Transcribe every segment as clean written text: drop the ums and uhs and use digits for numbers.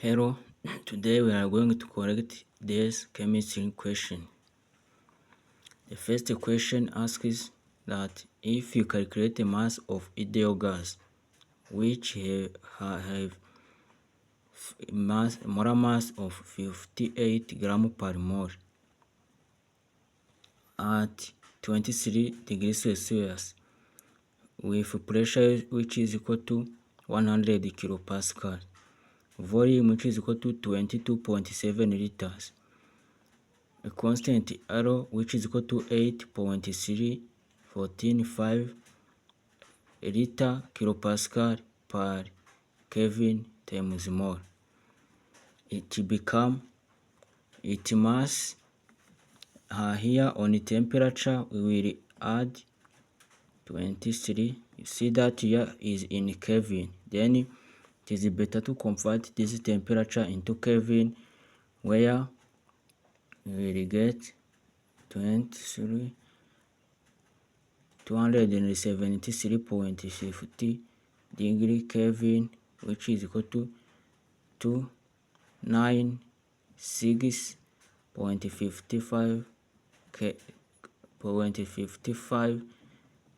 Hello, today we are going to correct this chemistry question. The first question asks that if you calculate the mass of ideal gas, which have molar mass of 58 gram per mole at 23 degrees Celsius, with pressure which is equal to 100 kilopascal, volume which is equal to 22.7 liters, a constant R which is equal to 8.3145 liter kilopascal per Kelvin times mole. It mass. Here on temperature we will add 23. You see that here is in Kelvin. Then it is better to convert this temperature into Kelvin, where we will get 273.50 degree Kelvin, which is equal to 296.55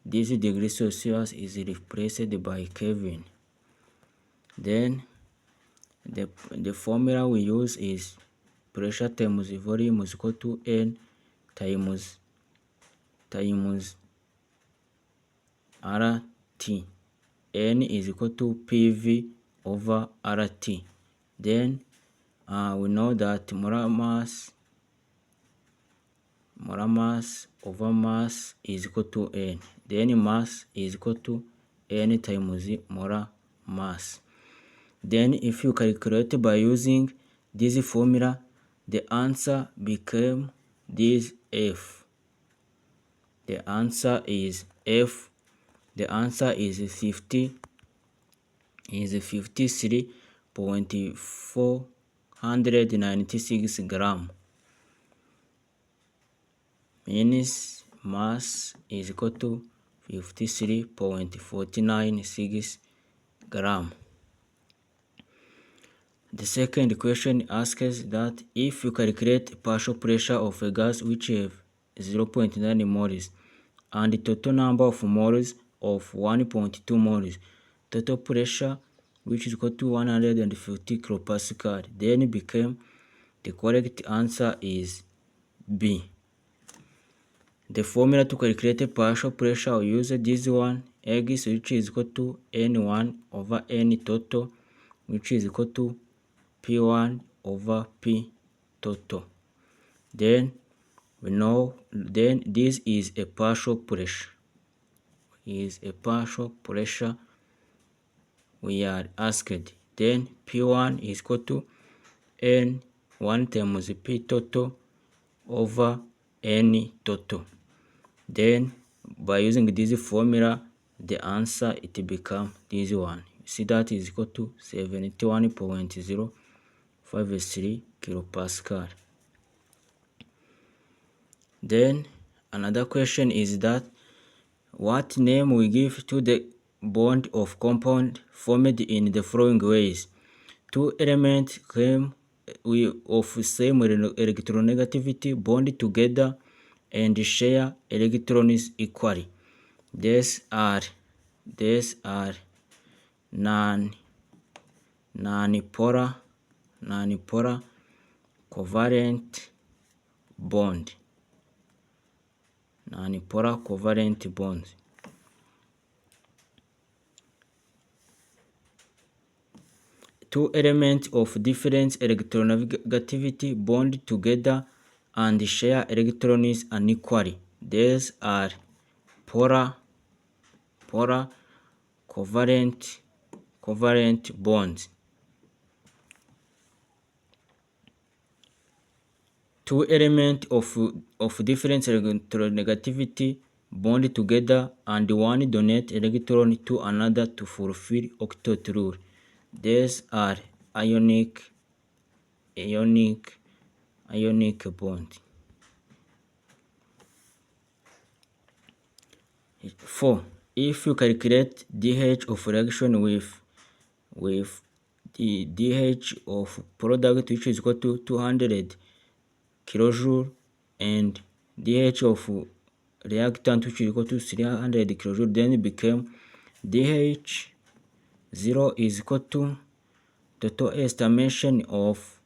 this degree Celsius is replaced by Kelvin. Then the formula we use is pressure times volume is equal to N times RT. N is equal to PV over RT. Then we know that molar mass over mass is equal to N. Then mass is equal to N times molar mass. Then if you calculate by using this formula, the answer became this F. The answer is F. The answer is 53.496 gram. Means mass is equal to 53.496 gram. The second question asks that if you calculate partial pressure of a gas which have 0.9 moles and the total number of moles of 1.2 moles, total pressure which is equal to 150 kilopascal, then became the correct answer is B. The formula to calculate partial pressure, we use this one, X, which is equal to N1 over N total, which is equal to P1 over P total. Then we know, then this is a partial pressure. We are asked. Then P1 is equal to N1 times P total over N total. Then by using this formula, the answer it become this one. You see that is equal to 71.053 kilopascal. Then another question is that what name we give to the bond of compound formed in the following ways. Two elements claim of same electronegativity bond together and share electrons equally. These are non-polar covalent bond. Non-polar covalent bonds. Two elements of different electronegativity bond together and share electrons unequally. These are polar covalent bonds. Two elements of different electronegativity bond together and one donate electron to another to fulfill octet rule. These are ionic bond. 4. If you calculate DH of reaction with the dH of product, which is equal to 200 kilojoule, and dH of reactant, which is equal to 300 kilojoule. Then it became dH 0 is equal to total estimation of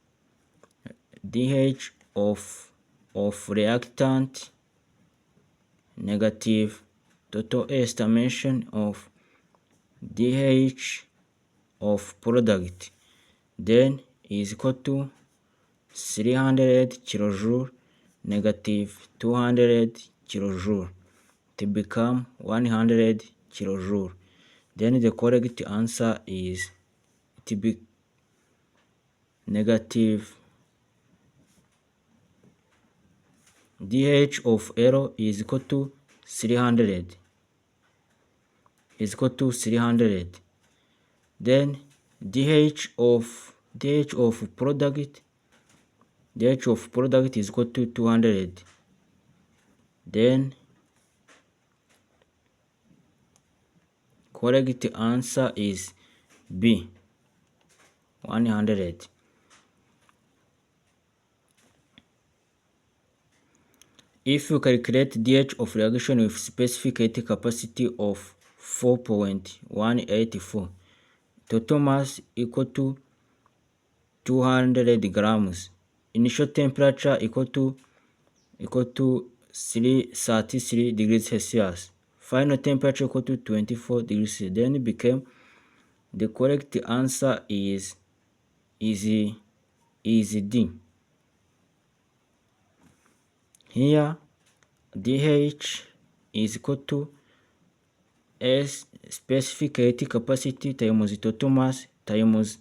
dH of reactant negative total estimation of dH of product, then is equal to 300 kilojoule negative 200 kilojoule to become 100 kilojoule. Then the correct answer is to be negative dH of L is equal to 300 is equal to 300. Then dH of product is equal to 200. Then correct answer is B, 100. If you calculate dH of reaction with specific heat capacity of 4.184, total mass equal to 200 grams, initial temperature equal to 33 degrees Celsius, final temperature equal to 24 degrees Celsius. Then it became the correct answer is D. Here dH is equal to S specific heat capacity times total mass times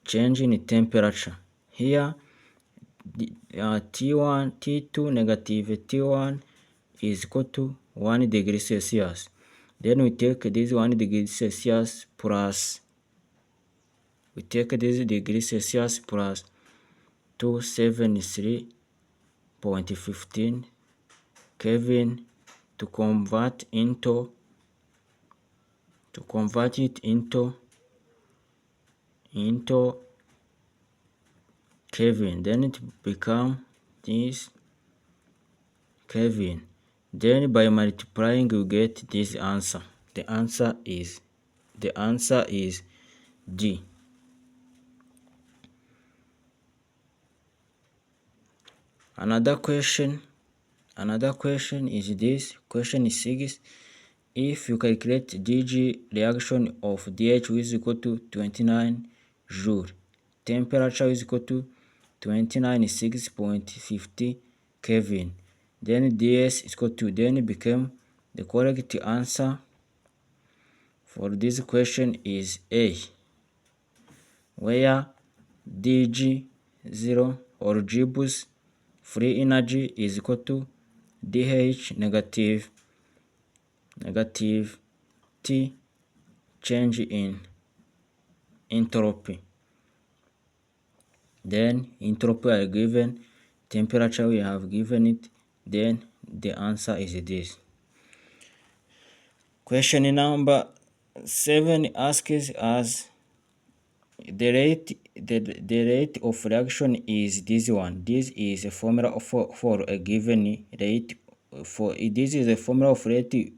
change in temperature. Here T1, T2 negative T1 is equal to 1 degree Celsius. Then we take this 1 degree Celsius plus 273.15 Kelvin to convert it into Kelvin. Then it become this Kelvin. Then by multiplying you get this answer. The answer is D. Another question is this. Question is 6. If you calculate DG reaction of DH is equal to 29 joule, temperature is equal to 296.50 Kelvin, then DS is equal to, then it became the correct answer for this question is A, where DG 0 or Gibbs free energy is equal to DH negative T change in entropy. Then entropy are given, temperature we have given it, then the answer is this. Question number 7 asks us the rate of reaction is this one. This is a formula for a given rate. This is a formula of rate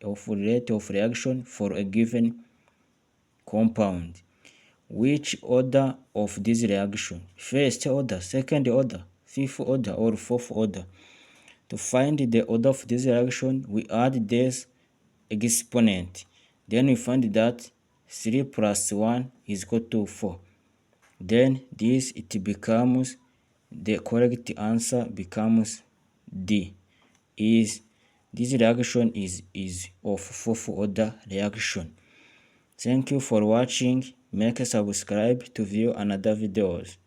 of reaction for a given compound. Which order of this reaction? First order, second order, fifth order, or fourth order? To find the order of this reaction, we add this exponent. Then we find that 3 plus 1 is equal to 4. Then it becomes, the correct answer becomes D. This reaction is of fourth order reaction. Thank you for watching. Make a subscribe to view another videos.